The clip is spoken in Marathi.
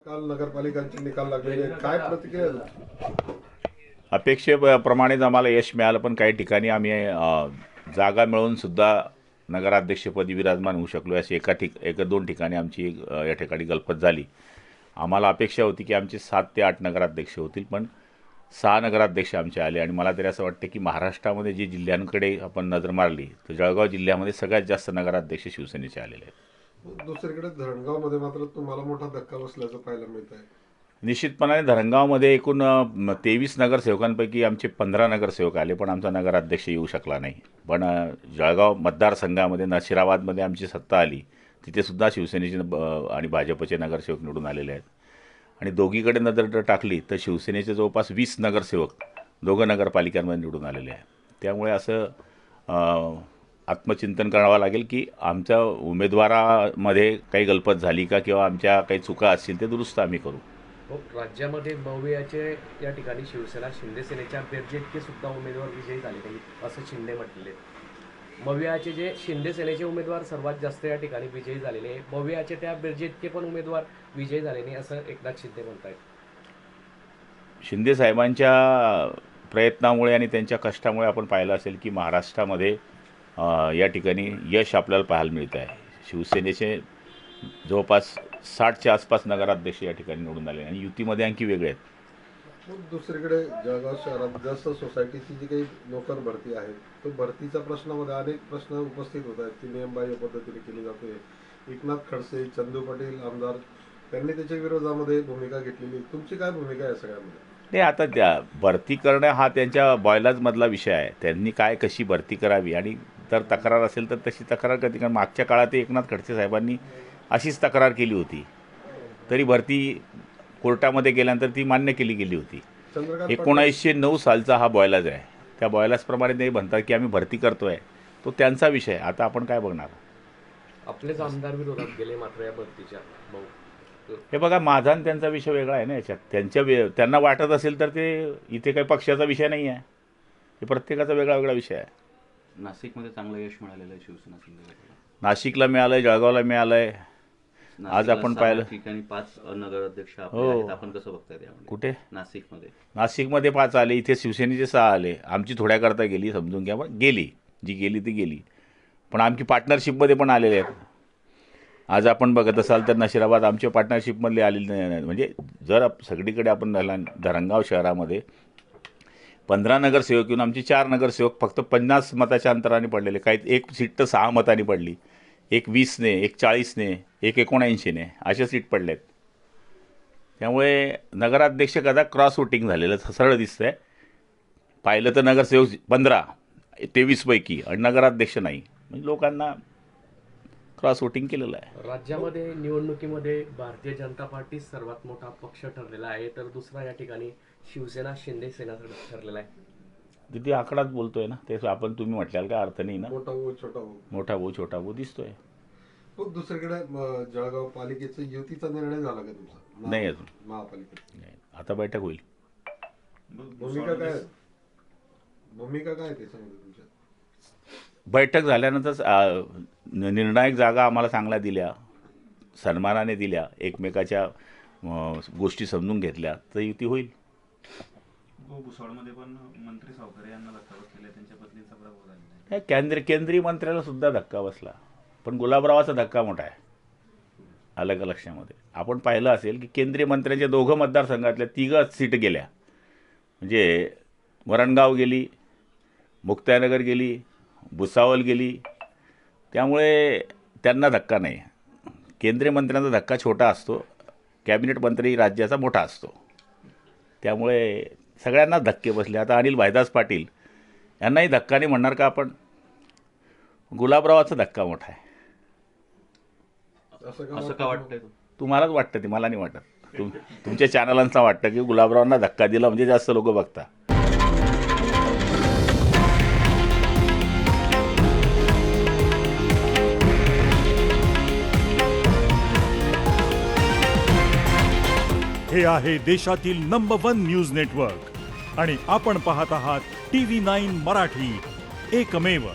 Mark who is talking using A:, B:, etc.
A: काल नगरपालिकांचे निकाल लागलेले आहेत. काय प्रतिक्रिया आहे?
B: अपेक्षेप्रमाणेच आम्हाला यश मिळालं, पण काही ठिकाणी आम्ही जागा मिळवून सुद्धा नगराध्यक्षपदी विराजमान होऊ शकलो. अशी एक दोन ठिकाणी आमची या ठिकाणी गलफत झाली. आम्हाला अपेक्षा होती की आमचे 7 ते 8 नगराध्यक्ष होतील, पण 6 नगराध्यक्ष आमचे आले. आणि मला तरी असं वाटतं की महाराष्ट्रामध्ये जे जिल्ह्यांकडे आपण नजर मारली तर जळगाव जिल्ह्यामध्ये सगळ्यात जास्त नगराध्यक्ष शिवसेनेचे आलेले आहेत.
A: दुसरीकडे धरणगावमध्ये मात्र तुम्हाला मोठा धक्का बसल्याचं पाहायला मिळत आहे.
B: निश्चितपणाने धरणगावमध्ये एकूण 23 नगरसेवकांपैकी आमचे 15 नगरसेवक आले, पण आमचा नगराध्यक्ष येऊ शकला नाही. पण जळगाव मतदारसंघामध्ये नशिराबादमध्ये आमची सत्ता आली, तिथेसुद्धा शिवसेनेचे आणि भाजपचे नगरसेवक निवडून आलेले आहेत. आणि दोघीकडे नजर टाकली तर शिवसेनेचे जवळपास 20 नगरसेवक दोघं नगरपालिकांमध्ये निवडून आलेले आहेत. त्यामुळे असं आत्मचिंतन करावं लागेल की आमच्या उमेदवारामध्ये काही गलपत झाली का, किंवा आमच्या काही चुका असतील ते दुरुस्त आम्ही करू.
C: राज्यामध्ये मवियाचे या ठिकाणी शिवसेना शिंदे सेनेच्या अभ्यर्थी सुद्धा उमेदवार विजयी झाले नाही असं शिंदे म्हटलेले. मवियाचे जे शिंदे सेनेचे उमेदवार सर्वात जास्त या ठिकाणी विजयी झालेले आहे, मवियाचे त्या अभ्यर्थी पण उमेदवार विजयी झाले नाही असं एकनाथ शिंदे म्हणतात.
B: शिंदे साहेबांच्या प्रयत्नामुळे आणि त्यांच्या कष्टामुळे आपण पाहिलं असेल की महाराष्ट्रामध्ये या ठिकाणी यश आपल्याला पाहायला मिळत आहे. शिवसेनेचे जवळपास 60च्या आसपास नगराध्यक्ष या ठिकाणी निवडून आले आणि युतीमध्ये आणखी वेगळे आहेत.
A: दुसरीकडे जळगाव शहरात जास्त सोसायटीची जी काही नोकर भरती आहे, तो भरतीच्या प्रश्नामध्ये अनेक प्रश्न उपस्थित होत आहेत. ती नियमबाह्य पद्धतीने केली जाते. एकनाथ खडसे, चंदू पाटील आमदार त्यांनी त्याच्या विरोधामध्ये भूमिका घेतलेली. तुमची काय भूमिका आहे सगळ्यामध्ये?
B: नाही, आता त्या भरती करणं हा त्यांच्या बॉयलाजमधला विषय आहे. त्यांनी काय कशी भरती करावी, आणि तर तक्रार असेल तर तशी तक्रार कधी. कारण मागच्या काळात एकनाथ खडसे साहेबांनी अशीच तक्रार केली होती, तरी भरती कोर्टामध्ये गेल्यानंतर ती मान्य केली गेली होती. 1909 सालचा हा बॉयलाज आहे. त्या बॉयलाजप्रमाणे ते म्हणतात की आम्ही भरती करतो आहे, तो त्यांचा विषय. आता आपण काय बघणार?
C: आपलेच आमदार विरोधात गेले मात्र या भरतीच्या.
B: हे बघा, माझा आणि त्यांचा विषय वेगळा आहे ना. याच्यात त्यांना वाटत असेल तर ते इथे काही पक्षाचा विषय नाही आहे. हे प्रत्येकाचा वेगळा वेगळा विषय आहे.
D: नाशिकमध्ये चांगलं यश मिळालेलं आहे शिवसेना शिंदे.
B: नाशिकला मिळालं आहे, जळगावला मिळालं आहे. आज आपण पाहिलं
D: ठिकाणी 5 नगराध्यक्ष आहेत. आपण कसं बघताय त्यामध्ये?
B: कुठे?
D: नाशिकमध्ये
B: 5 आले, इथे शिवसेनेचे 6 आले. आमची थोड्याकरता गेली, समजून घ्या, पण गेली. जी गेली ती गेली. पण आमची पार्टनरशिपमध्ये पण आलेले आहेत. आज आपण बघत असाल तर नशिराबाद आमच्या पार्टनरशिपमधले आलेले नाही. म्हणजे जर सगळीकडे आपण धरणगाव शहरामध्ये 15 नगरसेवक येऊन आमचे 4 नगरसेवक फक्त 50 मताच्या अंतराने पडलेले. काही एक सीट तर 6 मतांनी पडली, एक 20ने, एक 40ने, एक 79ने अशा सीट पडलेत. त्यामुळे नगराध्यक्ष कदा क्रॉस वोटिंग झालेलं सरळ दिसतं आहे. पाहिलं तर नगरसेवक 15 23 पैकी आणि नगराध्यक्ष नाही. म्हणजे लोकांना क्रॉस वोटिंग केलेलं आहे.
C: राज्यामध्ये निवडणुकीमध्ये भारतीय जनता पार्टी सर्वात मोठा पक्ष ठरलेला आहे, तर दुसरा या ठिकाणी शिवसेना शिंदे सेना ठरलेला आहे.
B: तिथे आकडाच बोलतोय ना, ते आपण तुम्ही म्हटल्याल काय अर्थ नाही ना.
A: मोठा भाऊ छोटा भाऊ,
B: मोठा भाऊ छोटा भाऊ दिसतोय.
A: दुसरीकडे जळगाव पालिकेचा युतीचा निर्णय झाला का तुमचा?
B: नाही अजून.
A: महापालिकेत
B: नाही, आता बैठक होईल.
A: भूमिका काय त्याच्यामध्ये तुमच्या?
B: बैठक झाल्यानंतर निर्णायक जागा आम्हाला चांगल्या दिल्या, सन्मानाने दिल्या, एकमेकाच्या गोष्टी समजून घेतल्या, तर युती होईल.
E: भुसावळमध्ये पण मंत्री सावकारे यांना धक्का बसलेला आहे, त्यांच्या पत्नीचा प्रभाव झालेला आहे.
B: केंद्रीय मंत्र्याला सुद्धा धक्का बसला, पण गुलाबरावाचा धक्का मोठा आहे. आलं का लक्षामध्ये? आपण पाहिलं असेल की केंद्रीय मंत्र्यांच्या 2 मतदारसंघातल्या 3 सीट गेल्या. म्हणजे वरणगाव गेली, मुक्ताईनगर गेली, भुसावळ गेली. त्यामुळे त्यांना धक्का नाही. केंद्रीय मंत्र्यांचा धक्का छोटा असतो, कॅबिनेट मंत्री राज्याचा मोठा असतो. त्यामुळे सगळ्यांना धक्के बसले. आता अनिल भाईदास पाटील यांनाही धक्का नाही म्हणणार का आपण? गुलाबरावाचा धक्का मोठा आहे.
D: असं का वाटतंय?
B: तुम्हालाच वाटतं, ते मला नाही वाटत. तुमच्या चॅनलांना वाटतं की गुलाबरावांना धक्का दिला म्हणजे जास्त लोक बघता.
F: हे आहे देशातील नंबर 1 न्यूज नेटवर्क आणि आपण पाहत आहात TV9 मराठी, एकमेव.